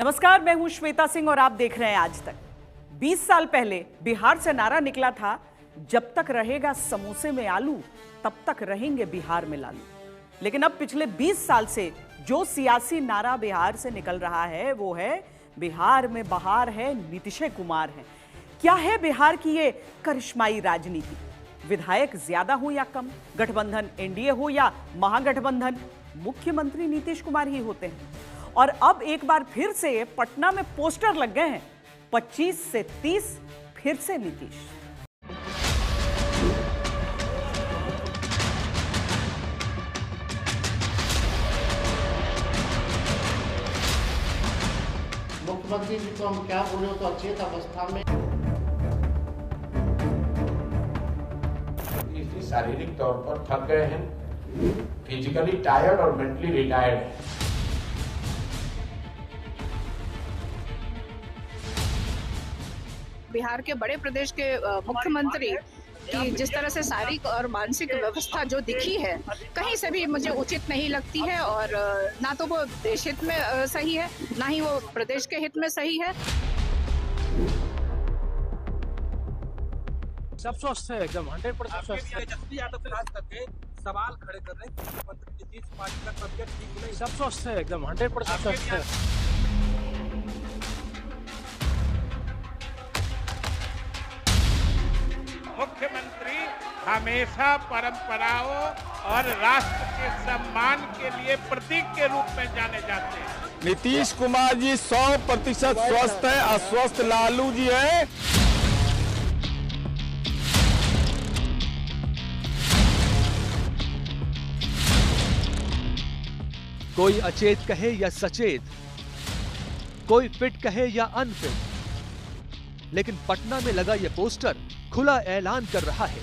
नमस्कार, मैं हूं श्वेता सिंह और आप देख रहे हैं आज तक। 20 साल पहले बिहार से नारा निकला था, जब तक रहेगा समोसे में आलू तब तक रहेंगे बिहार में लालू। लेकिन अब पिछले 20 साल से जो सियासी नारा बिहार से निकल रहा है वो है बिहार में बहार है, नीतीश कुमार है। क्या है बिहार की ये करिश्माई राजनीति? विधायक ज्यादा हो या कम, गठबंधन एनडीए हो या महागठबंधन, मुख्यमंत्री नीतीश कुमार ही होते हैं। और अब एक बार फिर से पटना में पोस्टर लग गए हैं, 25 से 30 फिर से नीतीश। मुख्यमंत्री जी को हम क्या बोले तो अचेत अवस्था में शारीरिक तौर पर थक गए हैं, फिजिकली टायर्ड और मेंटली रिटायर्ड हैं। बिहार के बड़े प्रदेश के मुख्यमंत्री की जिस तरह से शारीरिक और मानसिक व्यवस्था जो दिखी है, कहीं से भी मुझे उचित नहीं लगती है। और ना तो वो देश हित में सही है, ना ही वो प्रदेश के हित में सही है। सब स्वस्थ है, एकदम 100% स्वस्थ है। तेजस्वी यादव से राज करके सवाल खड़े कर रहे हैं कि मुख्यमंत्री नीतीश कुमार जी का तबियत ठीक नहीं। सब स्वस्थ है, एकदम 100% स्वस्थ है। मुख्यमंत्री हमेशा परंपराओं और राष्ट्र के सम्मान के लिए प्रतीक के रूप में जाने जाते हैं। नीतीश कुमार जी 100% स्वस्थ है, अस्वस्थ लालू जी है। कोई अचेत कहे या सचेत, कोई फिट कहे या अनफिट, लेकिन पटना में लगा यह पोस्टर खुला ऐलान कर रहा है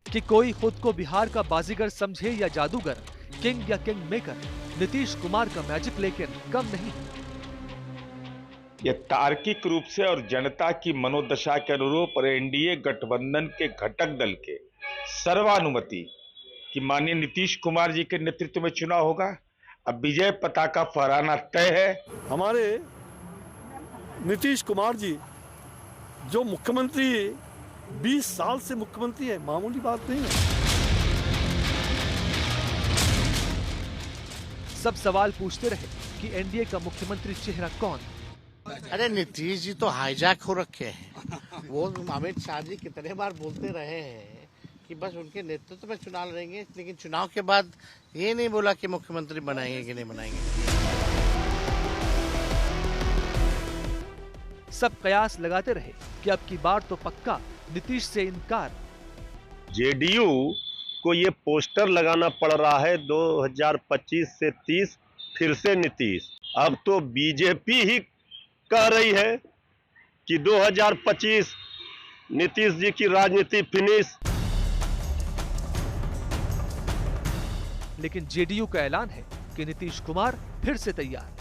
कि कोई खुद को बिहार का बाजीगर समझे या जादूगर, किंग या किंग मेकर, नीतीश कुमार का मैजिक लेकिन कम नहीं। ये तार्किक रूप से और जनता की मनोदशा के अनुरूप और एनडीए गठबंधन के घटक दल के सर्वानुमति कि माननीय नीतीश कुमार जी के नेतृत्व में चुनाव होगा। अब विजय पताका फहराना तय है। हमारे नीतीश कुमार जी जो मुख्यमंत्री 20 साल से मुख्यमंत्री है, मामूली बात नहीं है। सब सवाल पूछते रहे कि एनडीए का मुख्यमंत्री चेहरा कौन? अरे नीतीश जी तो हाईजैक हो रखे हैं। वो अमित शाह जी कितने बार बोलते रहे हैं कि बस उनके नेतृत्व में चुनाव लड़ेंगे, लेकिन चुनाव के बाद ये नहीं बोला कि मुख्यमंत्री बनाएंगे कि नहीं बनाएंगे। सब कयास लगाते रहे कि अब की बार तो पक्का नीतीश से इनकार। जेडीयू को ये पोस्टर लगाना पड़ रहा है 2025 से 30 फिर से नीतीश। अब तो बीजेपी ही कह रही है कि 2025 नीतीश जी की राजनीति फिनिश। लेकिन जेडीयू का ऐलान है कि नीतीश कुमार फिर से तैयार।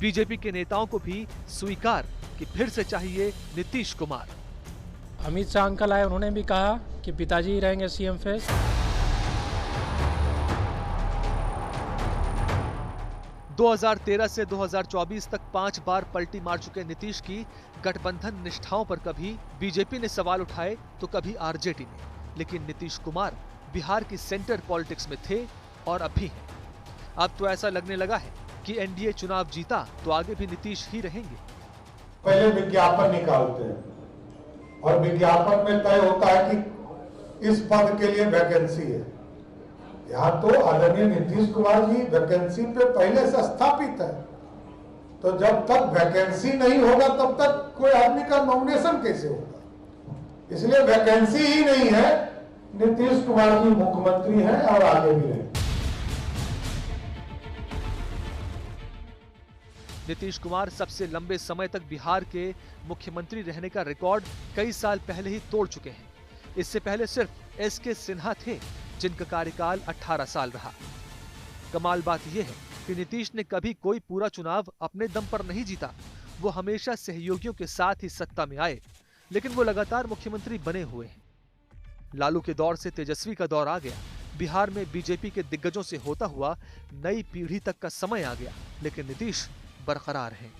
बीजेपी के नेताओं को भी स्वीकार कि फिर से चाहिए नीतीश कुमार। अमित शाह अंकल आए, उन्होंने भी कहा कि पिताजी रहेंगे सीएम फेस। – 2013 से 2024 तक 5 बार पलटी मार चुके नीतीश की गठबंधन निष्ठाओं पर कभी बीजेपी ने सवाल उठाए तो कभी आरजेडी ने। लेकिन नीतीश कुमार बिहार की सेंटर पॉलिटिक्स में थे और अब भी हैं। अब तो ऐसा लगने लगा है कि एनडीए चुनाव जीता तो आगे भी नीतीश ही रहेंगे। पहले विज्ञापन निकालते हैं और विज्ञापन में तय होता है कि इस पद के लिए वैकेंसी है। यहाँ तो आदरणीय नीतीश कुमार जी वैकेंसी पे पहले से स्थापित है, तो जब तक वैकेंसी नहीं होगा तब तक कोई आदमी का नॉमिनेशन कैसे होगा? इसलिए वैकेंसी ही नहीं है, नीतीश कुमार जी मुख्यमंत्री हैं और आगे भी रहेंगे। नीतीश कुमार सबसे लंबे समय तक बिहार के मुख्यमंत्री रहने का रिकॉर्ड कई साल पहले ही तोड़ चुके हैं। इससे पहले सिर्फ एसके सिन्हा थे जिनका कार्यकाल 18 साल रहा। कमाल बात यह है कि नीतीश ने कभी कोई पूरा चुनाव अपने दम पर नहीं जीता। वो हमेशा सहयोगियों के साथ ही सत्ता में आए, लेकिन वो लगातार मुख्यमंत्री बने हुए हैं। लालू के दौर से तेजस्वी का दौर आ गया, बिहार में बीजेपी के दिग्गजों से होता हुआ नई पीढ़ी तक का समय आ गया, लेकिन नीतीश बरकरार हैं।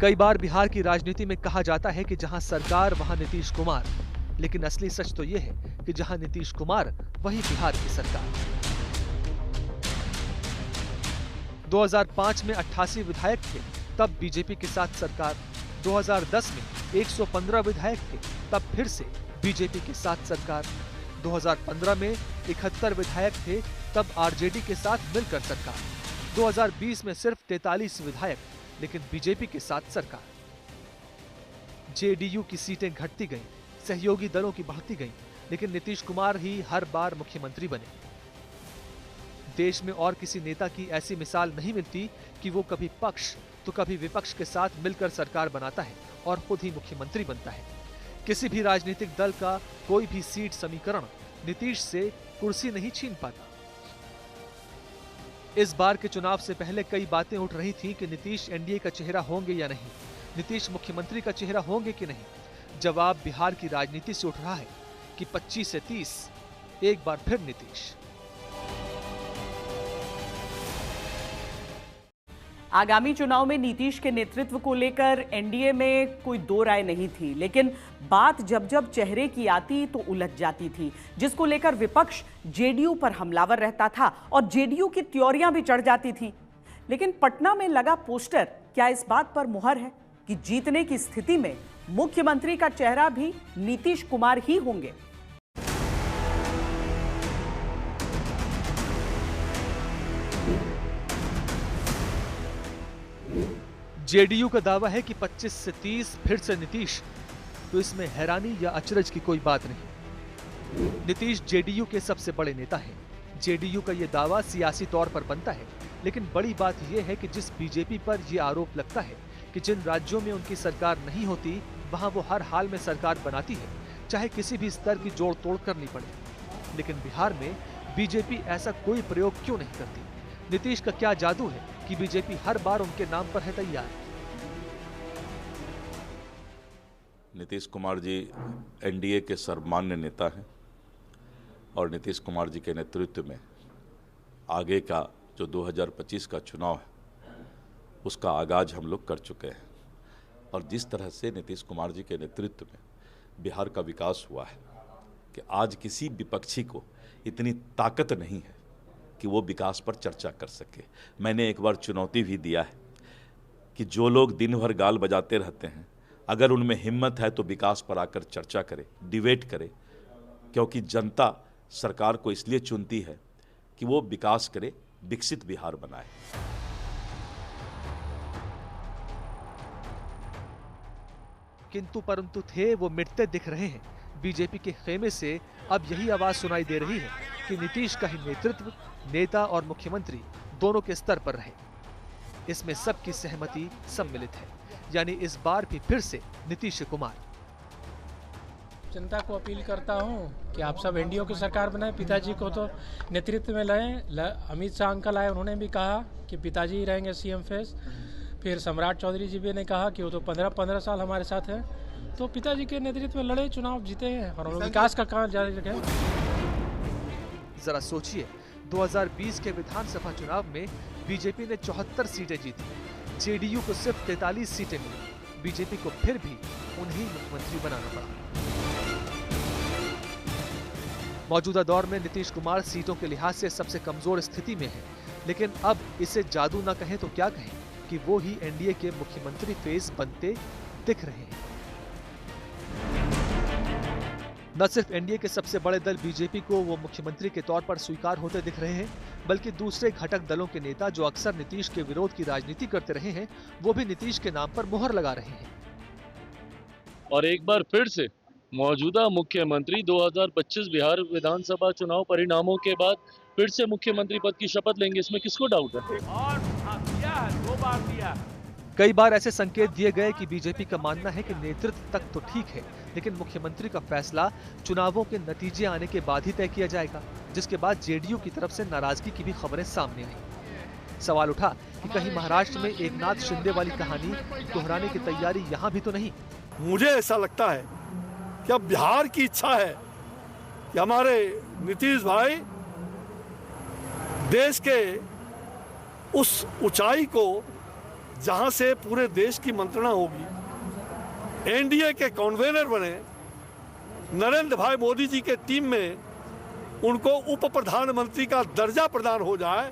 कई बार बिहार की राजनीति में कहा जाता है कि जहां सरकार वहां नीतीश कुमार, लेकिन असली सच तो यह है कि जहां नीतीश कुमार वहीं बिहार की सरकार। 2005 में 88 विधायक थे, तब बीजेपी के साथ सरकार। 2010 में 115 विधायक थे, तब फिर से बीजेपी के साथ सरकार। 2015 में 71 विधायक थे, तब आरजेडी के साथ मिलकर सरकार। 2020 में सिर्फ 43 विधायक, लेकिन बीजेपी के साथ सरकार। जेडीयू की सीटें घटती गईं, सहयोगी दलों की बढ़ती गईं, लेकिन नीतीश कुमार ही हर बार मुख्यमंत्री बने। देश में और किसी नेता की ऐसी मिसाल नहीं मिलती कि वो कभी पक्ष तो कभी विपक्ष के साथ मिलकर सरकार बनाता है और खुद ही मुख्यमंत्री बनता है। किसी भी राजनीतिक दल का कोई भी सीट समीकरण नीतीश से कुर्सी नहीं छीन पाता। इस बार के चुनाव से पहले कई बातें उठ रही थीं कि नीतीश एनडीए का चेहरा होंगे या नहीं, नीतीश मुख्यमंत्री का चेहरा होंगे कि नहीं। जवाब बिहार की राजनीति से उठ रहा है कि 25 से 30 एक बार फिर नीतीश। आगामी चुनाव में नीतीश के नेतृत्व को लेकर एनडीए में कोई दो राय नहीं थी, लेकिन बात जब जब चेहरे की आती तो उलझ जाती थी, जिसको लेकर विपक्ष जेडीयू पर हमलावर रहता था और जेडीयू की त्योरियां भी चढ़ जाती थी। लेकिन पटना में लगा पोस्टर क्या इस बात पर मुहर है कि जीतने की स्थिति में मुख्यमंत्री का चेहरा भी नीतीश कुमार ही होंगे? जेडीयू का दावा है कि 25 से 30 फिर से नीतीश, तो इसमें हैरानी या अचरज की कोई बात नहीं। नीतीश जेडीयू के सबसे बड़े नेता हैं। जेडीयू का यह दावा सियासी तौर पर बनता है, लेकिन बड़ी बात यह है कि जिस बीजेपी पर यह आरोप लगता है कि जिन राज्यों में उनकी सरकार नहीं होती वहां वो हर हाल में सरकार बनाती है, चाहे किसी भी स्तर की जोड़ तोड़ करनी पड़े। लेकिन बिहार में बीजेपी ऐसा कोई प्रयोग क्यों नहीं करती? नीतीश का क्या जादू है कि बीजेपी हर बार उनके नाम पर है तैयार? नीतीश कुमार जी एनडीए के सर्वमान्य नेता हैं और नीतीश कुमार जी के नेतृत्व में आगे का जो 2025 का चुनाव है उसका आगाज हम लोग कर चुके हैं। और जिस तरह से नीतीश कुमार जी के नेतृत्व में बिहार का विकास हुआ है कि आज किसी विपक्षी को इतनी ताकत नहीं है कि वो विकास पर चर्चा कर सके। मैंने एक बार चुनौती भी दिया है कि जो लोग दिन भर गाल बजाते रहते हैं, अगर उनमें हिम्मत है तो विकास पर आकर चर्चा करे, डिबेट करे, क्योंकि जनता सरकार को इसलिए चुनती है कि वो विकास करे, विकसित बिहार बनाए। किंतु परंतु थे वो मिटते दिख रहे हैं। बीजेपी के खेमे से अब यही आवाज सुनाई दे रही है कि नीतीश का ही नेतृत्व नेता और मुख्यमंत्री दोनों के स्तर पर रहे। इसमें सबकी सहमति सम्मिलित है, यानी इस बार भी फिर से नीतीश कुमार। जनता को अपील करता हूं कि आप सब एनडीए की सरकार बनाएं, पिताजी को तो नेतृत्व में लाएं। अमित शाह अंकल आए, उन्होंने भी कहा कि पिताजी ही रहेंगे सीएम फेस। फिर सम्राट चौधरी जी भी ने कहा कि वो तो 15 साल हमारे साथ हैं, तो पिताजी के नेतृत्व में लड़े, चुनाव जीते हैं और विकास का काम जारी रखें। जरा सोचिए, 2020 के विधानसभा चुनाव में बीजेपी ने 74 सीटें जीती, जेडीयू को सिर्फ 43 सीटें मिली। बीजेपी को फिर भी उन्हें मुख्यमंत्री बनाना पड़ा। मौजूदा दौर में नीतीश कुमार सीटों के लिहाज से सबसे कमजोर स्थिति में है, लेकिन अब इसे जादू ना कहें तो क्या कहें कि वो ही एनडीए के मुख्यमंत्री फेस बनते दिख रहे हैं। न सिर्फ एनडीए के सबसे बड़े दल बीजेपी को वो मुख्यमंत्री के तौर पर स्वीकार होते दिख रहे हैं, बल्कि दूसरे घटक दलों के नेता जो अक्सर नीतीश के विरोध की राजनीति करते रहे हैं, वो भी नीतीश के नाम पर मुहर लगा रहे हैं। और एक बार फिर से मौजूदा मुख्यमंत्री 2025 बिहार विधानसभा चुनाव परिणामों के बाद फिर से मुख्यमंत्री पद की शपथ लेंगे, इसमें किसको डाउट है? और दिया है, 2 बार दिया। कई बार ऐसे संकेत दिए गए कि बीजेपी का मानना है कि नेतृत्व तक तो ठीक है, लेकिन मुख्यमंत्री का फैसला चुनावों के नतीजे आने के बाद ही तय किया जाएगा, जिसके बाद जेडीयू की तरफ से नाराजगी की भी खबरें सामने आई। सवाल उठा कि कहीं महाराष्ट्र में एकनाथ शिंदे वाली कहानी दोहराने की तैयारी यहाँ भी तो नहीं। मुझे ऐसा लगता है कि अब बिहार की इच्छा है कि हमारे नीतीश भाई देश के उस ऊंचाई को जहां से पूरे देश की मंत्रणा होगी, एनडीए के कन्वीनर बने, नरेंद्र भाई मोदी जी के टीम में उनको उप प्रधानमंत्री का दर्जा प्रदान हो जाए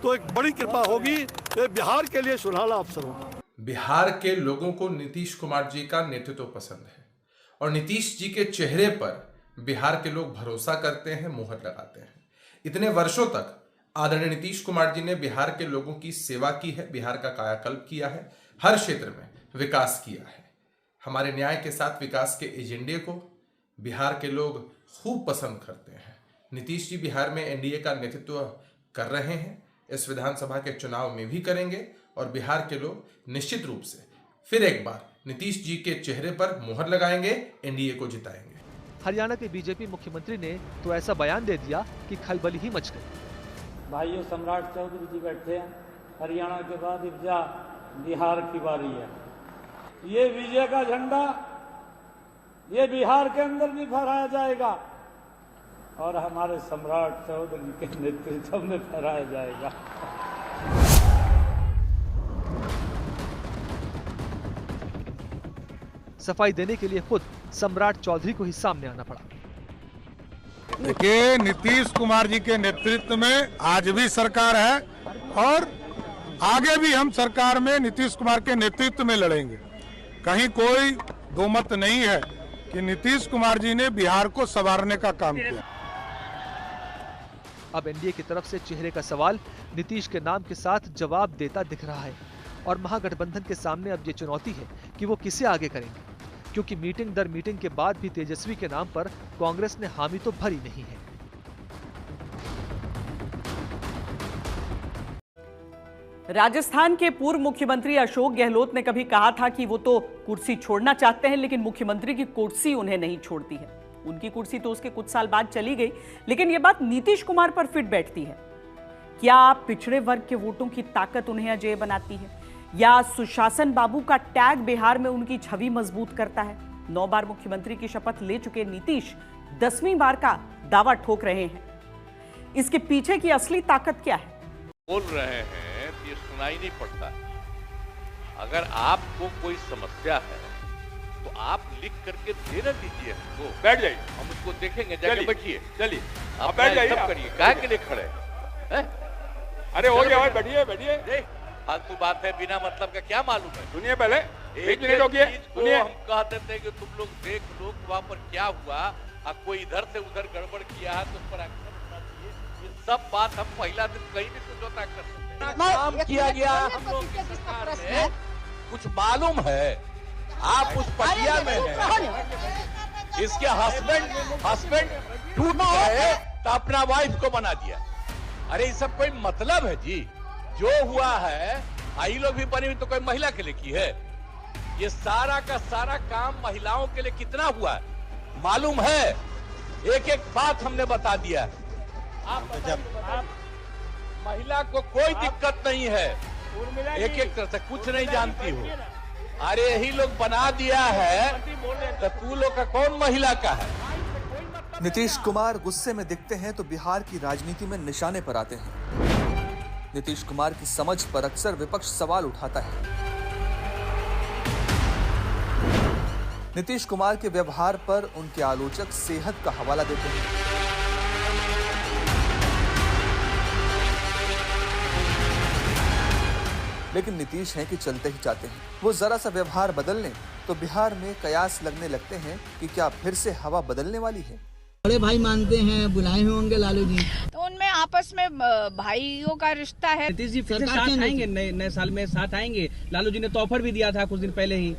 तो एक बड़ी कृपा होगी। ये बिहार के लिए सुनहरा अवसर होगा। बिहार के लोगों को नीतीश कुमार जी का नेतृत्व पसंद है और नीतीश जी के चेहरे पर बिहार के लोग भरोसा करते हैं, मुहर लगाते हैं। इतने वर्षों तक आदरणीय नीतीश कुमार जी ने बिहार के लोगों की सेवा की है, बिहार का कायाकल्प किया है, हर क्षेत्र में विकास किया है। हमारे न्याय के साथ विकास के एजेंडे को बिहार के लोग खूब पसंद करते हैं। नीतीश जी बिहार में एनडीए का नेतृत्व कर रहे हैं, इस विधानसभा के चुनाव में भी करेंगे और बिहार के लोग निश्चित रूप से फिर एक बार नीतीश जी के चेहरे पर मुहर लगाएंगे, एनडीए को जिताएंगे। हरियाणा के बीजेपी मुख्यमंत्री ने तो ऐसा बयान दे दिया कि खलबली ही मच गई। भाइयों, सम्राट चौधरी जी बैठे हैं, हरियाणा के बाद इब्जा बिहार की बारी है। ये विजय का झंडा ये बिहार के अंदर भी फहराया जाएगा और हमारे सम्राट चौधरी के नेतृत्व में फहराया जाएगा। सफाई देने के लिए खुद सम्राट चौधरी को ही सामने आना पड़ा। देखिए, नीतीश कुमार जी के नेतृत्व में आज भी सरकार है और आगे भी हम सरकार में नीतीश कुमार के नेतृत्व में लड़ेंगे। कहीं कोई दो मत नहीं है कि नीतीश कुमार जी ने बिहार को संवारने का काम किया। अब एनडीए की तरफ से चेहरे का सवाल नीतीश के नाम के साथ जवाब देता दिख रहा है और महागठबंधन के सामने अब ये चुनौती है कि वो किसे आगे करेंगे, क्योंकि मीटिंग दर मीटिंग के बाद भी तेजस्वी के नाम पर कांग्रेस ने हामी तो भरी नहीं है। राजस्थान के पूर्व मुख्यमंत्री अशोक गहलोत ने कभी कहा था कि वो तो कुर्सी छोड़ना चाहते हैं, लेकिन मुख्यमंत्री की कुर्सी उन्हें नहीं छोड़ती है। उनकी कुर्सी तो उसके कुछ साल बाद चली गई, लेकिन यह बात नीतीश कुमार पर फिट बैठती है। क्या पिछड़े वर्ग के वोटों की ताकत उन्हें अजेय बनाती है, या सुशासन बाबू का टैग बिहार में उनकी छवि मजबूत करता है? 9 बार मुख्यमंत्री की शपथ ले चुके नीतीश 10वीं बार का दावा ठोक रहे हैं। इसके पीछे की असली ताकत क्या है? बोल रहे हैं ये सुनाई नहीं पड़ता। अगर आपको कोई समस्या है तो आप लिख करके देना दीजिए हमको। बैठ जाइए, हम उसको देखेंगे। जाके बैठिए, चलिए आप बैठ जाइए। सब करिए, काहे के लिए खड़े हैं? अरे हो गया भाई, बैठिए बैठिए। फालतू बात है, बिना मतलब का क्या मालूम है? सुनिए पहले, एक मिनट हो गया। हम कहते थे कि तुम लोग देख लो वहां पर क्या हुआ, कोई इधर से उधर गड़बड़ किया है तो उस पर एक्शन होना चाहिए। ये सब बात हम पहला दिन कहीं भी समझौता कर सकते हैं। काम किया गया हम लोग की सरकार में, कुछ मालूम है? आप उस पटिया में हैं, इसके हस्बैंड टूट गए तो अपना वाइफ को बना दिया। अरे ये सब कोई मतलब है जी? जो हुआ है आई लोग भी बनी हुई तो कोई महिला के लिए की है? ये सारा का सारा काम महिलाओं के लिए कितना हुआ है मालूम है? एक एक बात हमने बता दिया। आप महिला को कोई दिक्कत नहीं है, एक एक तरह से कुछ नहीं जानती हो। अरे यही लोग बना दिया है तो तू लोग का कौन महिला का है? नीतीश कुमार गुस्से में दिखते हैं तो बिहार की राजनीति में निशाने पर आते हैं। नीतीश कुमार की समझ पर अक्सर विपक्ष सवाल उठाता है। नीतीश कुमार के व्यवहार पर उनके आलोचक सेहत का हवाला देते हैं। लेकिन नीतीश हैं कि चलते ही जाते हैं। वो जरा सा व्यवहार बदल लें तो बिहार में कयास लगने लगते हैं कि क्या फिर से हवा बदलने वाली है। बड़े भाई मानते हैं, बुलाए हुए होंगे लालू जी, तो उनमें आपस में भाइयों का रिश्ता है। नीतीश जी फिर साथ आएंगे, नए साल में साथ आएंगे। लालू जी ने तो ऑफर भी दिया था कुछ दिन पहले ही।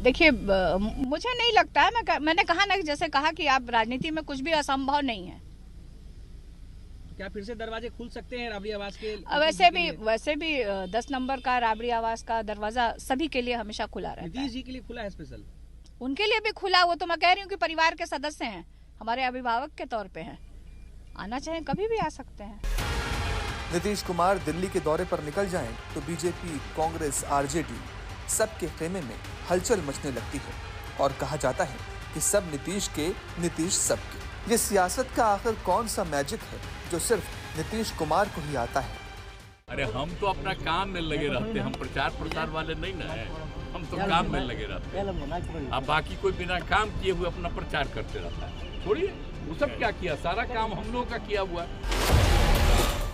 देखिए, मुझे नहीं लगता है। मैंने कहा ना, जैसे कहा कि आप राजनीति में कुछ भी असंभव नहीं है। क्या फिर से दरवाजे खुल सकते हैं राबड़ी आवास के? वैसे भी 10 नंबर का राबड़ी आवास का दरवाजा सभी के लिए हमेशा खुला रहता है। नीतीश जी के लिए खुला है स्पेशल? उनके लिए भी खुला। वो तो मैं कह रही हूँ कि परिवार के सदस्य हैं, हमारे अभिभावक के तौर पे हैं, आना चाहें कभी भी आ सकते हैं। नीतीश कुमार दिल्ली के दौरे पर निकल जाएं तो बीजेपी, कांग्रेस, आरजेडी सबके खेमे में हलचल मचने लगती है और कहा जाता है कि सब नीतीश के, नीतीश सबके। ये सियासत का आखिर कौन सा मैजिक है जो सिर्फ नीतीश कुमार को ही आता है? अरे हम तो अपना काम में लगे रहते हैं, हम प्रचार प्रसार वाले नहीं ना है, हम तो काम में लगे रहते हैं। अब बाकी कोई बिना काम किए हुए अपना प्रचार करते रहता है, छोड़िए वो सब क्या किया, सारा काम हम लोगों का किया हुआ।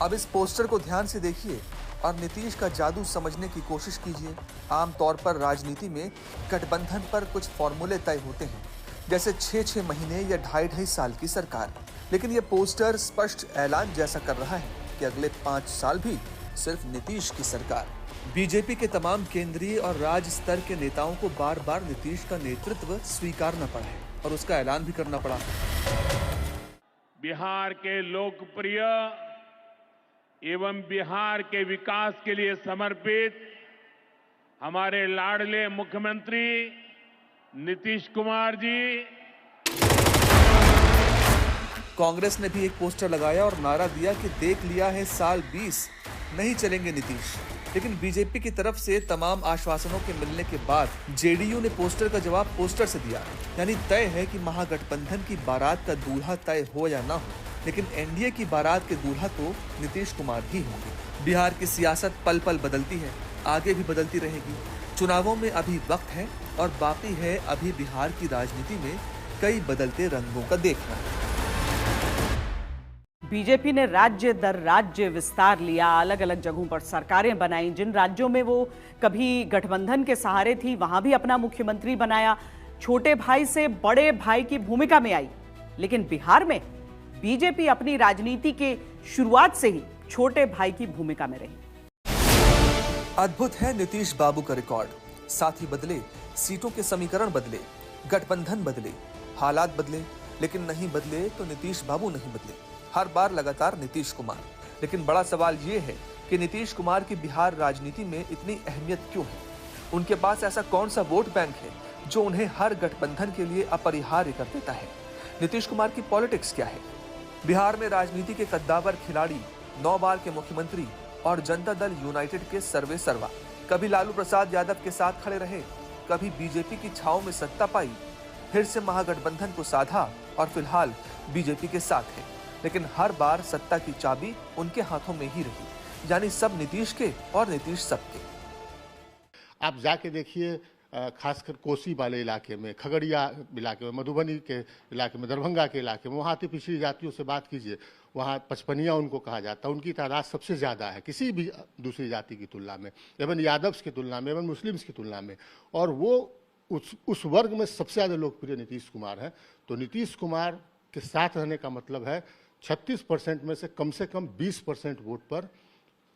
अब इस पोस्टर को ध्यान से देखिए और नीतीश का जादू समझने की कोशिश कीजिए। आमतौर पर राजनीति में गठबंधन पर कुछ फॉर्मूले तय होते हैं, जैसे 6-6 महीने या 2.5 साल की सरकार। लेकिन ये पोस्टर स्पष्ट ऐलान जैसा कर रहा है कि अगले 5 साल भी सिर्फ नीतीश की सरकार। बीजेपी के तमाम केंद्रीय और राज्य स्तर के नेताओं को बार बार नीतीश का नेतृत्व स्वीकारना पड़ा है और उसका ऐलान भी करना पड़ा। बिहार के लोकप्रिय एवं बिहार के विकास के लिए समर्पित हमारे लाडले मुख्यमंत्री नीतीश कुमार जी। कांग्रेस ने भी एक पोस्टर लगाया और नारा दिया कि देख लिया है साल 20, नहीं चलेंगे नीतीश। लेकिन बीजेपी की तरफ से तमाम आश्वासनों के मिलने के बाद जेडीयू ने पोस्टर का जवाब पोस्टर से दिया। यानी तय है कि महागठबंधन की बारात का दूल्हा तय हो या ना हो, लेकिन एनडीए की बारात के दूल्हा तो नीतीश कुमार ही होंगे। बिहार की सियासत पल पल बदलती है, आगे भी बदलती रहेगी। चुनावों में अभी वक्त है और बाकी है अभी बिहार की राजनीति में कई बदलते रंगों का देखना। बीजेपी ने राज्य दर राज्य विस्तार लिया, अलग अलग जगहों पर सरकारें बनाई। जिन राज्यों में वो कभी गठबंधन के सहारे थी वहां भी अपना मुख्यमंत्री बनाया, छोटे भाई से बड़े भाई की भूमिका में आई। लेकिन बिहार में बीजेपी अपनी राजनीति के शुरुआत से ही छोटे भाई की भूमिका में रही। अद्भुत है नीतीश बाबू का रिकॉर्ड। साथी बदले, सीटों के समीकरण बदले, गठबंधन बदले, हालात बदले, लेकिन नहीं बदले तो नीतीश बाबू नहीं बदले। हर बार लगातार नीतीश कुमार। लेकिन बड़ा सवाल ये है कि नीतीश कुमार की बिहार राजनीति में इतनी अहमियत क्यों है? उनके पास ऐसा कौन सा वोट बैंक है जो उन्हें हर गठबंधन के लिए अपरिहार्य कर देता है? नीतीश कुमार की पॉलिटिक्स क्या है? बिहार में राजनीति के कद्दावर खिलाड़ी, 9 बार के मुख्यमंत्री और जनता दल यूनाइटेड के सर्वे सर्वा, कभी लालू प्रसाद यादव के साथ खड़े रहे, कभी बीजेपी की छाव में सत्ता पाई, फिर से महागठबंधन को साधा और फिलहाल बीजेपी के साथ है। लेकिन हर बार सत्ता की चाबी उनके हाथों में ही रही, यानी सब नीतीश के और नीतीश सबके। आप जाके देखिए, खासकर कोसी वाले इलाके में, खगड़िया इलाके में, मधुबनी के इलाके में, दरभंगा के इलाके में, वहाँ की पिछड़ी जातियों से बात कीजिए, वहाँ पचपनिया उनको कहा जाता है। उनकी तादाद सबसे ज़्यादा है किसी भी दूसरी जाति की तुलना में, एवं यादव्स की तुलना में, एवं मुस्लिम्स की तुलना में। और वो उस वर्ग में सबसे ज़्यादा लोकप्रिय नीतीश कुमार है। तो नीतीश कुमार के साथ रहने का मतलब है 36% में से कम 20% वोट पर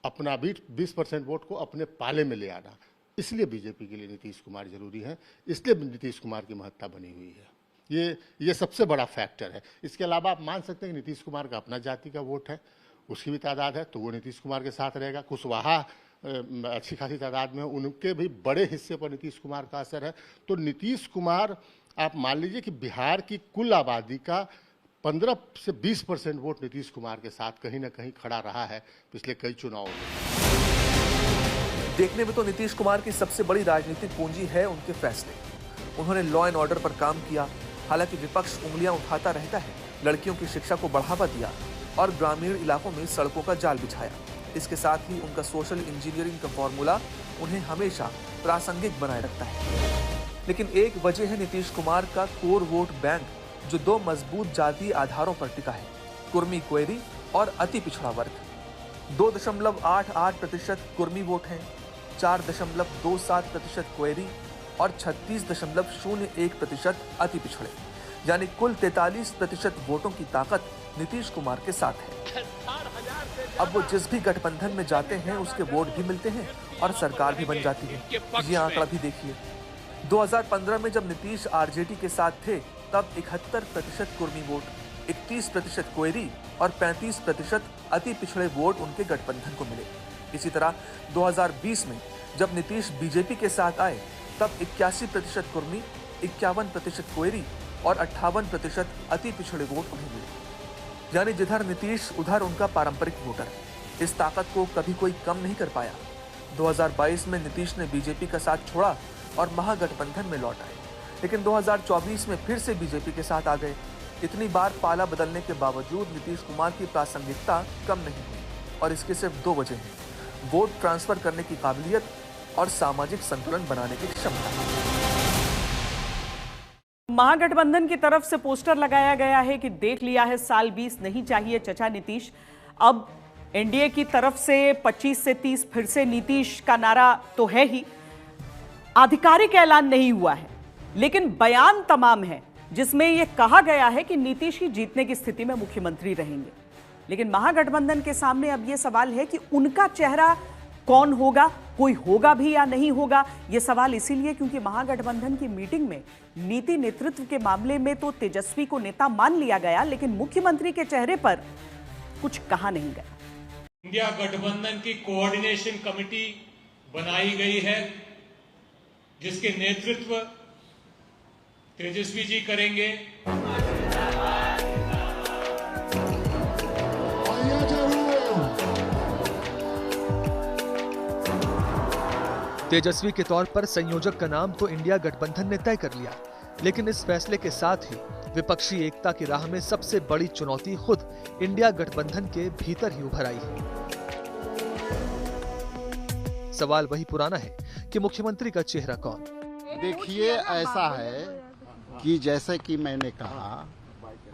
अपना 20% वोट को अपने पाले में ले आना। इसलिए बीजेपी के लिए नीतीश कुमार जरूरी है, इसलिए नीतीश कुमार की महत्ता बनी हुई है। ये सबसे बड़ा फैक्टर है। इसके अलावा आप मान सकते हैं कि नीतीश कुमार का अपना जाति का वोट है, उसकी भी तादाद है, तो वो नीतीश कुमार के साथ रहेगा। कुशवाहा अच्छी खासी तादाद में, उनके भी बड़े हिस्से पर नीतीश कुमार का असर है। तो नीतीश कुमार, आप मान लीजिए कि बिहार की कुल आबादी का 15 से 20% वोट नीतीश कुमार के साथ कहीं ना कहीं खड़ा रहा है पिछले कई चुनावों में। देखने में तो नीतीश कुमार की सबसे बड़ी राजनीतिक पूंजी है उनके फैसले। उन्होंने लॉ एंड ऑर्डर पर काम किया, हालांकि विपक्ष उंगलियां उठाता रहता है। लड़कियों की शिक्षा को बढ़ावा दिया और ग्रामीण इलाकों में सड़कों का जाल बिछाया। इसके साथ ही उनका सोशल इंजीनियरिंग का फॉर्मूला उन्हें हमेशा प्रासंगिक बनाए रखता है। लेकिन एक वजह है नीतीश कुमार का कोर वोट बैंक, जो 2 मजबूत जातीय आधारों पर टिका है, कुर्मी क्वेरी और अति पिछड़ा वर्ग। 2.88% कुर्मी वोट हैं, 4.27% क्वेरी और 36.01% अति पिछड़े, यानी कुल 43% वोटों की ताकत नीतीश कुमार के साथ है। अब वो जिस भी गठबंधन में जाते हैं उसके वोट भी मिलते हैं और सरकार भी बन जाती है। ये आंकड़ा भी देखिए, 2015 में जब नीतीश आरजेडी के साथ थे तब 71% कुर्मी वोट, 31% क्वेरी और 35% अति पिछड़े वोट उनके गठबंधन को मिले। इसी तरह 2020 में जब नीतीश बीजेपी के साथ आए तब 81% कुर्मी, 51% क्वेरी और 58% अति पिछड़े वोट उन्हें मिले। यानी जिधर नीतीश उधर उनका पारंपरिक वोटर। इस ताकत को कभी कोई कम नहीं कर पाया। 2022 में नीतीश ने बीजेपी का साथ छोड़ा और महागठबंधन में लौट आए, लेकिन 2024 में फिर से बीजेपी के साथ आ गए। इतनी बार पाला बदलने के बावजूद नीतीश कुमार की प्रासंगिकता कम नहीं हुई और इसके सिर्फ 2 वजह हैं: वोट ट्रांसफर करने की काबिलियत और सामाजिक संतुलन बनाने की क्षमता। महागठबंधन की तरफ से पोस्टर लगाया गया है कि देख लिया है साल 20 नहीं चाहिए चचा नीतीश। अब एनडीए की तरफ से 25 से 30 फिर से नीतीश का नारा तो है ही, आधिकारिक ऐलान नहीं हुआ है, लेकिन बयान तमाम है जिसमें यह कहा गया है कि नीतीश ही जीतने की स्थिति में मुख्यमंत्री रहेंगे। लेकिन महागठबंधन के सामने अब यह सवाल है कि उनका चेहरा कौन होगा, कोई होगा भी या नहीं होगा। यह सवाल इसीलिए क्योंकि महागठबंधन की मीटिंग में नीति नेतृत्व के मामले में तो तेजस्वी को नेता मान लिया गया, लेकिन मुख्यमंत्री के चेहरे पर कुछ कहा नहीं गया। इंडिया गठबंधन की कोऑर्डिनेशन कमेटी बनाई गई है जिसके नेतृत्व तेजस्वी जी करेंगे। तेजस्वी के तौर पर संयोजक का नाम तो इंडिया गठबंधन ने तय कर लिया, लेकिन इस फैसले के साथ ही विपक्षी एकता की राह में सबसे बड़ी चुनौती खुद इंडिया गठबंधन के भीतर ही उभर आई है। सवाल वही पुराना है कि मुख्यमंत्री का चेहरा कौन? देखिए, ऐसा है कि जैसे कि मैंने कहा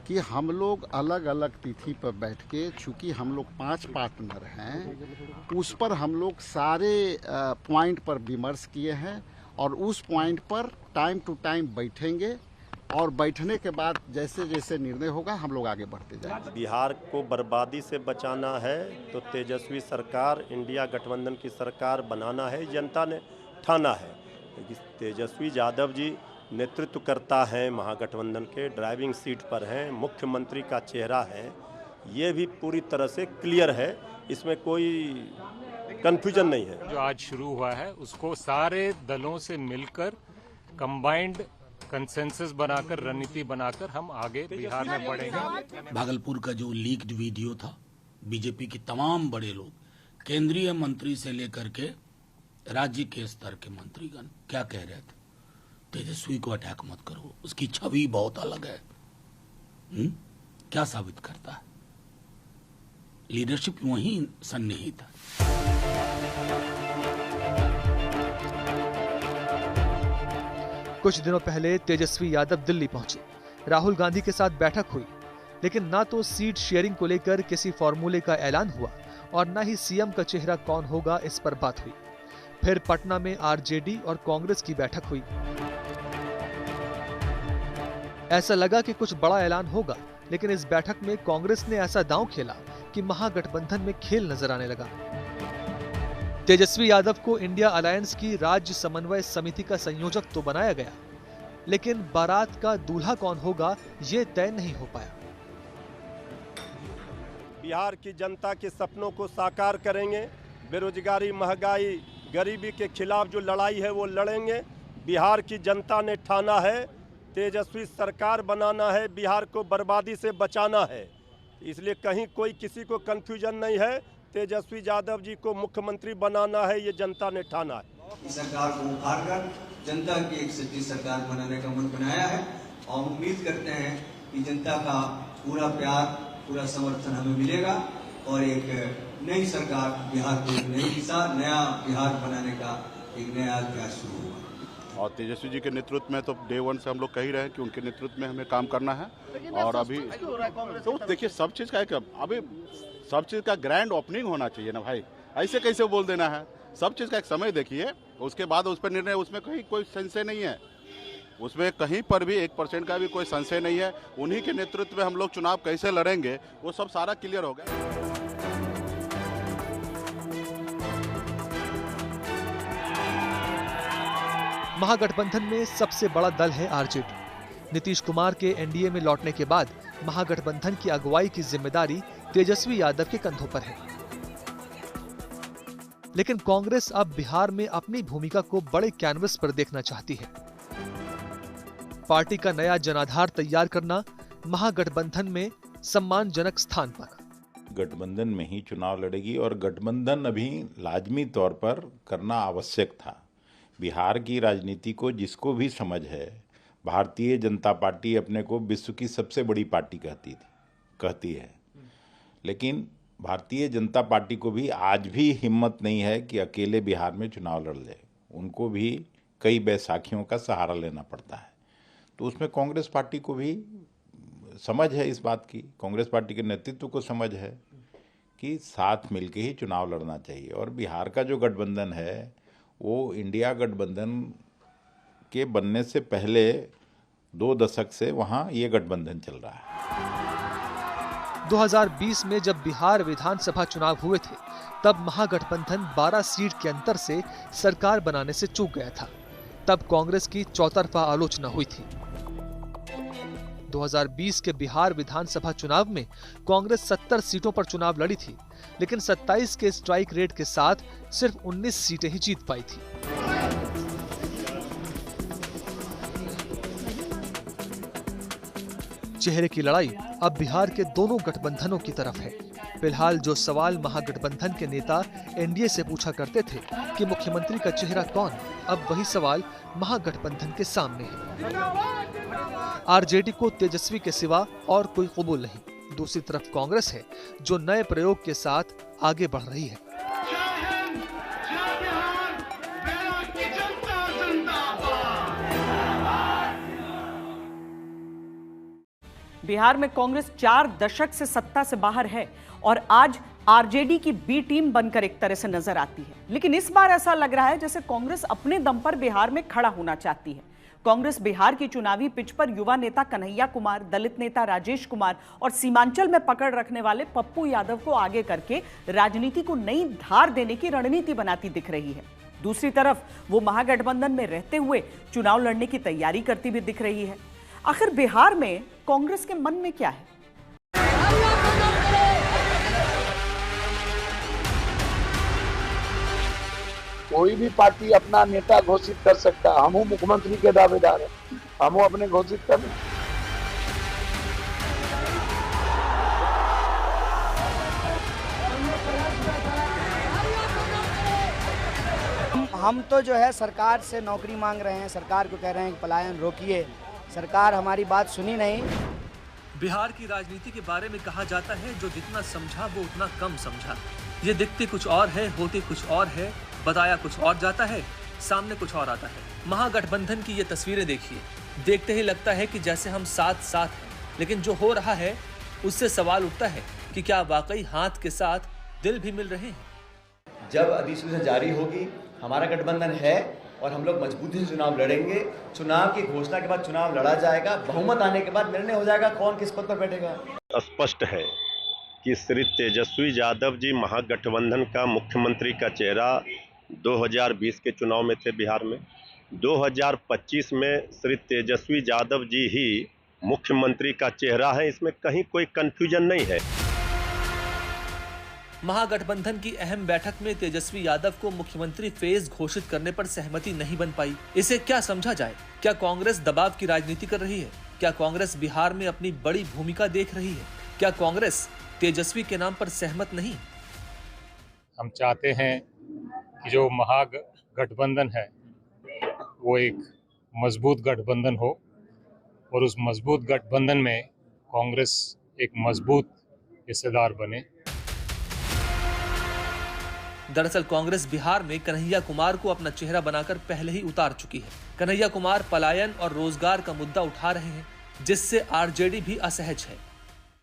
कि हम लोग अलग अलग तिथि पर बैठ के, चूंकि हम लोग 5 पार्टनर हैं, उस पर हम लोग सारे पॉइंट पर विमर्श किए हैं और उस पॉइंट पर टाइम टू टाइम बैठेंगे और बैठने के बाद जैसे जैसे निर्णय होगा हम लोग आगे बढ़ते जाएंगे। बिहार को बर्बादी से बचाना है तो तेजस्वी सरकार, इंडिया गठबंधन की सरकार बनाना है, जनता ने ठाना है। तेजस्वी यादव जी नेतृत्व करता है महागठबंधन के, ड्राइविंग सीट पर हैं, मुख्यमंत्री का चेहरा है, ये भी पूरी तरह से क्लियर है, इसमें कोई कंफ्यूजन नहीं है। जो आज शुरू हुआ है उसको सारे दलों से मिलकर कंबाइंड कंसेंसस बनाकर, रणनीति बनाकर हम आगे बिहार में बढ़ेंगे। भागलपुर का जो लीक्ड वीडियो था, बीजेपी के तमाम बड़े लोग, केंद्रीय मंत्री से लेकर के राज्य के स्तर के मंत्रीगण क्या कह रहे थे? तेजस्वी को अटैक मत करो, उसकी छवि बहुत अलग है। क्या साबित करता है? लीडरशिप वहीं सन्निहित है। कुछ दिनों पहले तेजस्वी यादव दिल्ली पहुंचे, राहुल गांधी के साथ बैठक हुई, लेकिन ना तो सीट शेयरिंग को लेकर किसी फॉर्मूले का ऐलान हुआ और ना ही सीएम का चेहरा कौन होगा इस पर बात हुई। फिर पटना में आरजेडी और कांग्रेस की बैठक हुई। ऐसा लगा कि कुछ बड़ा ऐलान होगा, लेकिन इस बैठक में कांग्रेस ने ऐसा दांव खेला कि महागठबंधन में खेल नजर आने लगा। तेजस्वी यादव को इंडिया अलायंस की राज्य समन्वय समिति का संयोजक तो बनाया गया, लेकिन बारात का दूल्हा कौन होगा ये तय नहीं हो पाया। बिहार की जनता के सपनों को साकार करेंगे, बेरोजगारी, महंगाई, गरीबी के खिलाफ जो लड़ाई है वो लड़ेंगे। बिहार की जनता ने ठाना है तेजस्वी सरकार बनाना है, बिहार को बर्बादी से बचाना है, इसलिए कहीं कोई किसी को कंफ्यूजन नहीं है। तेजस्वी यादव जी को मुख्यमंत्री बनाना है, ये जनता ने ठाना है। इस सरकार को उखाड़कर जनता की एक सच्ची सरकार बनाने का मन बनाया है और उम्मीद करते हैं कि जनता का पूरा प्यार, पूरा समर्थन हमें मिलेगा और एक नई सरकार बिहार को एक नई दिशा, नया बिहार बनाने का एक नया अध्याय शुरू होगा। और तेजस्वी जी के नेतृत्व में तो डे 1 से हम लोग कह ही रहे हैं कि उनके नेतृत्व में हमें काम करना है। और अभी तो देखिए सब चीज़ का एक, अभी सब चीज़ का ग्रैंड ओपनिंग होना चाहिए ना भाई, ऐसे कैसे बोल देना है? सब चीज़ का एक समय देखिए, उसके बाद उस पर निर्णय, उसमें कहीं कोई संशय नहीं है, उसमें कहीं पर भी 1% का भी कोई संशय नहीं है। उन्हीं के नेतृत्व में हम लोग चुनाव कैसे लड़ेंगे वो सब सारा क्लियर हो गया। महागठबंधन में सबसे बड़ा दल है आरजेडी। नीतीश कुमार के एनडीए में लौटने के बाद महागठबंधन की अगुवाई की जिम्मेदारी तेजस्वी यादव के कंधों पर है। लेकिन कांग्रेस अब बिहार में अपनी भूमिका को बड़े कैनवस पर देखना चाहती है। पार्टी का नया जनाधार तैयार करना, महागठबंधन में सम्मानजनक स्थान पाना। गठबंधन में ही चुनाव लड़ेगी और गठबंधन अभी लाजमी तौर पर करना आवश्यक था। बिहार की राजनीति को जिसको भी समझ है भारतीय जनता पार्टी अपने को विश्व की सबसे बड़ी पार्टी कहती है, लेकिन भारतीय जनता पार्टी को भी आज भी हिम्मत नहीं है कि अकेले बिहार में चुनाव लड़ ले। उनको भी कई बैसाखियों का सहारा लेना पड़ता है। तो उसमें कांग्रेस पार्टी को भी समझ है इस बात की, कांग्रेस पार्टी के नेतृत्व को समझ है कि साथ मिलकर ही चुनाव लड़ना चाहिए। और बिहार का जो गठबंधन है वो इंडिया गठबंधन के बनने से पहले 2 दशक से वहाँ ये गठबंधन चल रहा है। 2020 में जब बिहार विधानसभा चुनाव हुए थे तब महागठबंधन 12 सीट के अंतर से सरकार बनाने से चूक गया था। तब कांग्रेस की चौतरफा आलोचना हुई थी। 2020 के बिहार विधानसभा चुनाव में कांग्रेस 70 सीटों पर चुनाव लड़ी थी, लेकिन 27 के स्ट्राइक रेट के साथ सिर्फ 19 सीटें ही जीत पाई थी। चेहरे की लड़ाई अब बिहार के दोनों गठबंधनों की तरफ है। फिलहाल जो सवाल महागठबंधन के नेता एनडीए से पूछा करते थे कि मुख्यमंत्री का चेहरा कौन, अब वही सवाल महागठबंधन के सामने है। आरजेडी को तेजस्वी के सिवा और कोई कबूल नहीं। दूसरी तरफ कांग्रेस है जो नए प्रयोग के साथ आगे बढ़ रही है। बिहार में कांग्रेस 4 दशक से सत्ता से बाहर है और आज आरजेडी की बी टीम बनकर एक तरह से नजर आती है। लेकिन इस बार ऐसा लग रहा है जैसे कांग्रेस अपने दम पर बिहार में खड़ा होना चाहती है। कांग्रेस बिहार की चुनावी पिच पर युवा नेता कन्हैया कुमार, दलित नेता राजेश कुमार और सीमांचल में पकड़ रखने वाले पप्पू यादव को आगे करके राजनीति को नई धार देने की रणनीति बनाती दिख रही है। दूसरी तरफ वो महागठबंधन में रहते हुए चुनाव लड़ने की तैयारी करती भी दिख रही है। आखिर बिहार में कांग्रेस के मन में क्या है? कोई भी पार्टी अपना नेता घोषित कर सकता है। हम मुख्यमंत्री के दावेदार हैं, हम अपने घोषित कर रहे हैं। हम तो जो है सरकार से नौकरी मांग रहे हैं, सरकार को कह रहे हैं कि पलायन रोकिए। सरकार हमारी बात सुनी नहीं। बिहार की राजनीति के बारे में कहा जाता है जो जितना समझा वो उतना कम समझा। ये दिखते कुछ और है, होते कुछ और है, बताया कुछ और जाता है, सामने कुछ और आता है। महागठबंधन की ये तस्वीरें देखिए, देखते ही लगता है कि जैसे हम साथ साथ हैं, लेकिन जो हो रहा है उससे सवाल उठता है कि क्या वाकई हाथ के साथ दिल भी मिल रहे हैं। जब अधिसूचना जारी होगी, हमारा गठबंधन है और हम लोग मजबूती से चुनाव लड़ेंगे। चुनाव की घोषणा के बाद चुनाव लड़ा जाएगा, बहुमत आने के बाद निर्णय हो जाएगा कौन किस पद पर बैठेगा। स्पष्ट है कि श्री तेजस्वी यादव जी महागठबंधन का मुख्यमंत्री का चेहरा 2020 के चुनाव में थे बिहार में। 2025 में श्री तेजस्वी यादव जी ही मुख्यमंत्री का चेहरा है, इसमें कहीं कोई कंफ्यूजन नहीं है। महागठबंधन की अहम बैठक में तेजस्वी यादव को मुख्यमंत्री फेज घोषित करने पर सहमति नहीं बन पाई। इसे क्या समझा जाए? क्या कांग्रेस दबाव की राजनीति कर रही है? क्या कांग्रेस बिहार में अपनी बड़ी भूमिका देख रही है? क्या कांग्रेस तेजस्वी के नाम पर सहमत नहीं? हम चाहते हैं कि जो महागठबंधन है वो एक मजबूत गठबंधन हो और उस मजबूत गठबंधन में कांग्रेस एक मजबूत हिस्सेदार बने। दरअसल कांग्रेस बिहार में कन्हैया कुमार को अपना चेहरा बनाकर पहले ही उतार चुकी है। कन्हैया कुमार पलायन और रोजगार का मुद्दा उठा रहे हैं, जिससे आरजेडी भी असहज है।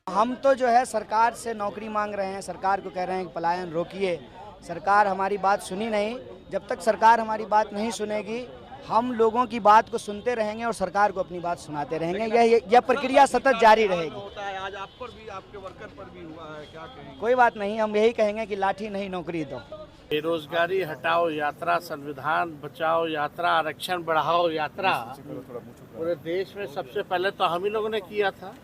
हम तो जो है सरकार से नौकरी मांग रहे हैं, सरकार को कह रहे हैं कि पलायन रोकिए। सरकार हमारी बात सुनी नहीं। जब तक सरकार हमारी बात नहीं सुनेगी, हम लोगों की बात को सुनते रहेंगे और सरकार को अपनी बात सुनाते रहेंगे। यह प्रक्रिया सतत जारी रहेगी। आज आप पर भी, आपके वर्कर पर भी हुआ है, क्या कहेंगे? कोई बात नहीं, हम यही कहेंगे कि लाठी नहीं नौकरी दो। बेरोजगारी हटाओ यात्रा, संविधान बचाओ यात्रा, आरक्षण बढ़ाओ यात्रा पूरे देश में सबसे पहले तो हम ही लोगों ने किया था।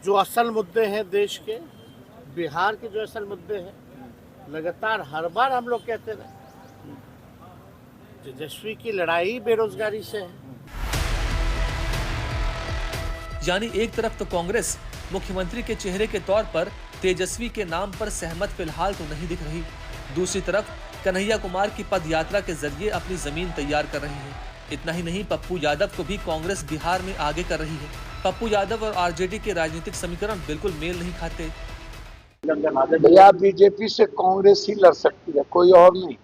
जो असल मुद्दे हैं देश के, बिहार के जो असल मुद्दे हैं, लगातार हर बार हम लोग कहते रहे। तेजस्वी की लड़ाई बेरोजगारी से है। यानी एक तरफ तो कांग्रेस मुख्यमंत्री के चेहरे के तौर पर तेजस्वी के नाम पर सहमत फिलहाल तो नहीं दिख रही, दूसरी तरफ कन्हैया कुमार की पद यात्रा के जरिए अपनी जमीन तैयार कर रही है। इतना ही नहीं, पप्पू यादव को भी कांग्रेस बिहार में आगे कर रही है। पप्पू यादव और आरजेडी के राजनीतिक समीकरण बिल्कुल मेल नहीं खाते। भैया बीजेपी से कांग्रेस ही लड़ सकती है, कोई और नहीं।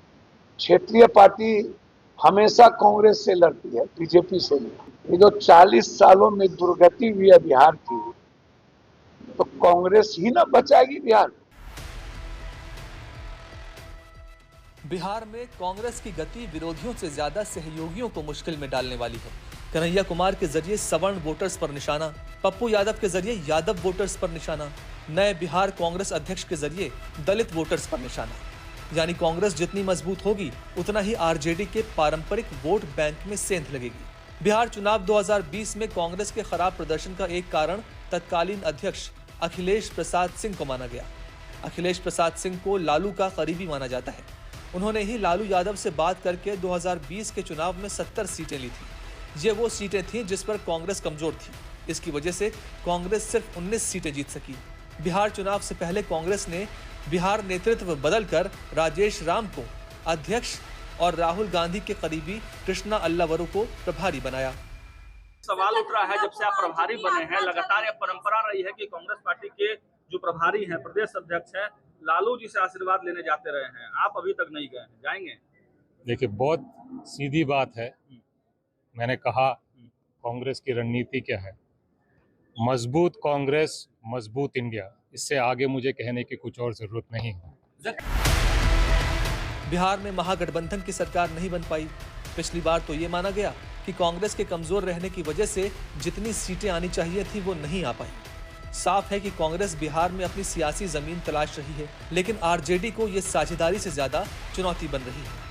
क्षेत्रीय पार्टी हमेशा कांग्रेस से लड़ती है, बीजेपी से नहीं। ये जो 40 सालों में दुर्गति हुई है बिहार की, तो कांग्रेस ही ना बचाएगी बिहार। बिहार में कांग्रेस की गति विरोधियों से ज्यादा सहयोगियों को मुश्किल में डालने वाली है। कन्हैया कुमार के जरिए सवर्ण वोटर्स पर निशाना, पप्पू यादव के जरिए यादव वोटर्स पर निशाना, नए बिहार कांग्रेस अध्यक्ष के जरिए दलित वोटर्स पर निशाना। यानी कांग्रेस जितनी मजबूत होगी उतना ही आरजेडी के पारंपरिक वोट बैंक में सेंध लगेगी। बिहार चुनाव 2020 में कांग्रेस के खराब प्रदर्शन का एक कारण तत्कालीन अध्यक्ष अखिलेश प्रसाद सिंह को माना गया। अखिलेश प्रसाद सिंह को लालू का करीबी माना जाता है। उन्होंने ही लालू यादव से बात करके 2020 के चुनाव में 70 सीटें ली थी। ये वो सीटें थीं जिस पर कांग्रेस कमजोर थी। इसकी वजह से कांग्रेस सिर्फ 19 सीटें जीत सकी। बिहार चुनाव से पहले कांग्रेस ने बिहार नेतृत्व बदलकर राजेश राम को अध्यक्ष और राहुल गांधी के करीबी कृष्णा अल्लावरू को प्रभारी बनाया। सवाल उठ रहा है, जब से आप प्रभारी बने हैं, लगातार यह परंपरा रही है कि कांग्रेस पार्टी के जो प्रभारी हैं, प्रदेश अध्यक्ष हैं, लालू जी से आशीर्वाद लेने जाते रहे हैं। आप अभी तक नहीं गए हैं, जाएंगे? देखिए, बहुत सीधी बात है। मैंने कहा कांग्रेस की रणनीति क्या है, मजबूत कांग्रेस मजबूत इंडिया। इससे आगे मुझे कहने की कुछ और जरूरत नहीं है। बिहार में महागठबंधन की सरकार नहीं बन पाई। पिछली बार तो ये माना गया कि कांग्रेस के कमजोर रहने की वजह से जितनी सीटें आनी चाहिए थी वो नहीं आ पाई। साफ है कि कांग्रेस बिहार में अपनी सियासी जमीन तलाश रही है, लेकिन आरजेडी को ये साझेदारी से ज्यादा चुनौती बन रही है।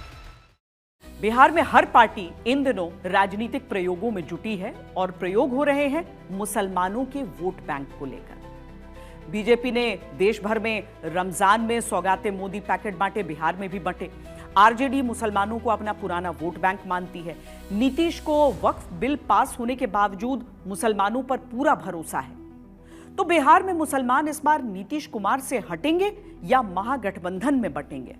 बिहार में हर पार्टी इन दिनों राजनीतिक प्रयोगों में जुटी है और प्रयोग हो रहे हैं मुसलमानों के वोट बैंक को लेकर। बीजेपी ने देश भर में रमजान में सौगाते मोदी पैकेट बांटे, बिहार में भी बंटे। आरजेडी मुसलमानों को अपना पुराना वोट बैंक मानती है। नीतीश को वक्फ बिल पास होने के बावजूद मुसलमानों पर पूरा भरोसा है। तो बिहार में मुसलमान इस बार नीतीश कुमार से हटेंगे या महागठबंधन में बटेंगे?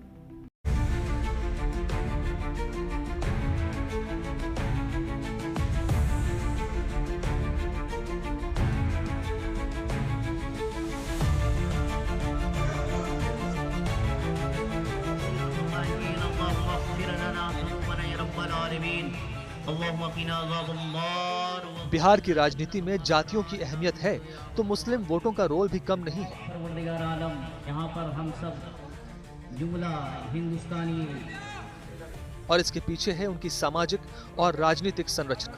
बिहार की राजनीति में जातियों की अहमियत है तो मुस्लिम वोटों का रोल भी कम नहीं है। यहाँ पर हम सब जुमला हिंदुस्तानी, और इसके पीछे है उनकी सामाजिक और राजनीतिक संरचना।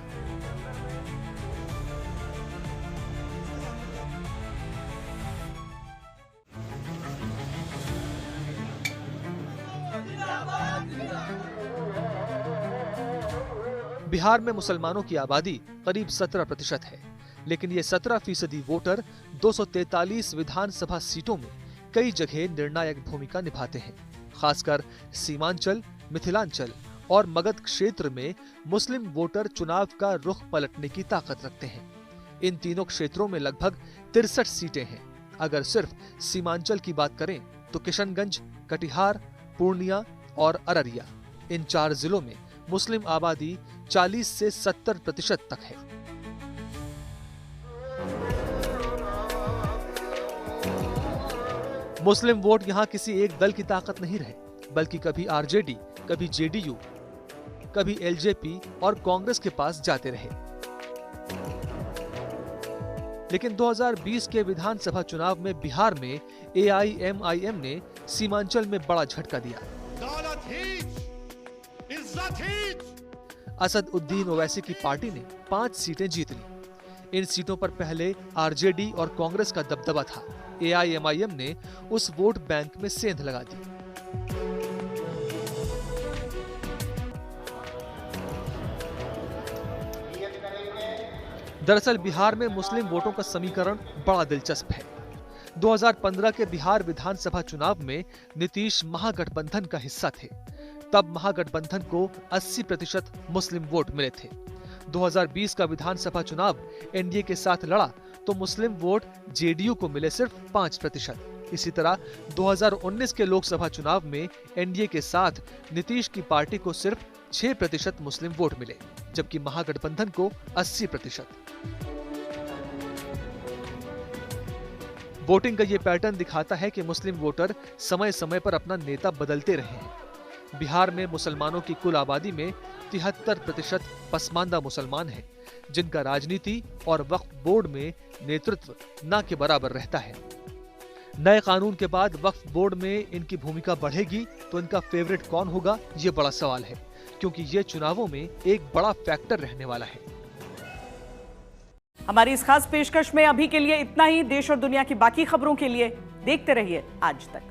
बिहार में मुसलमानों की आबादी करीब 17% है, लेकिन ये 17% वोटर 243 विधानसभा सीटों में कई जगह निर्णायक भूमिका निभाते हैं। खासकर सीमांचल, मिथिलांचल और मगध क्षेत्र में मुस्लिम वोटर चुनाव का रुख पलटने की ताकत रखते हैं। इन तीनों क्षेत्रों में लगभग 63 सीटें हैं। अगर सिर्फ सीमांचल की बात करें तो किशनगंज, कटिहार, पूर्णिया और अररिया, इन 4 जिलों में मुस्लिम आबादी 40 से 70% तक है। मुस्लिम वोट यहां किसी एक दल की ताकत नहीं रहे, बल्कि कभी आरजेडी, कभी जेडीयू, कभी एलजेपी और कांग्रेस के पास जाते रहे। लेकिन 2020 के विधानसभा चुनाव में बिहार में एआईएमआईएम ने सीमांचल में बड़ा झटका दिया। असद उद्दीन ओवैसी की पार्टी ने 5 सीटें जीत ली। इन सीटों पर पहले आरजेडी और कांग्रेस का दबदबा था। एआईएमआईएम ने उस वोट बैंक में सेंध लगा दी। दरअसल बिहार में मुस्लिम वोटों का समीकरण बड़ा दिलचस्प है। 2015 के बिहार विधानसभा चुनाव में नीतीश महागठबंधन का हिस्सा थे। तब महागठबंधन को 80% मुस्लिम वोट मिले थे। 2020 का विधानसभा चुनाव एनडीए के साथ लड़ा तो मुस्लिम वोट जेडीयू को मिले सिर्फ 5%। इसी तरह 2019 के लोकसभा चुनाव में एनडीए के साथ नीतीश की पार्टी को सिर्फ 6% मुस्लिम वोट मिले। जबकि महागठबंधन को 80%। वोटिंग का ये पैटर्न दिखाता है कि मुस्लिम वोटर समय समय पर अपना नेता बदलते रहे हैं। बिहार में मुसलमानों की कुल आबादी में 73% पसमानदा मुसलमान हैं, जिनका राजनीति और वक्फ बोर्ड में नेतृत्व न के बराबर रहता है। नए कानून के बाद वक्फ बोर्ड में इनकी भूमिका बढ़ेगी तो इनका फेवरेट कौन होगा, ये बड़ा सवाल है, क्योंकि ये चुनावों में एक बड़ा फैक्टर रहने वाला है। हमारी इस खास पेशकश में अभी के लिए इतना ही। देश और दुनिया की बाकी खबरों के लिए देखते रहिए आज तक।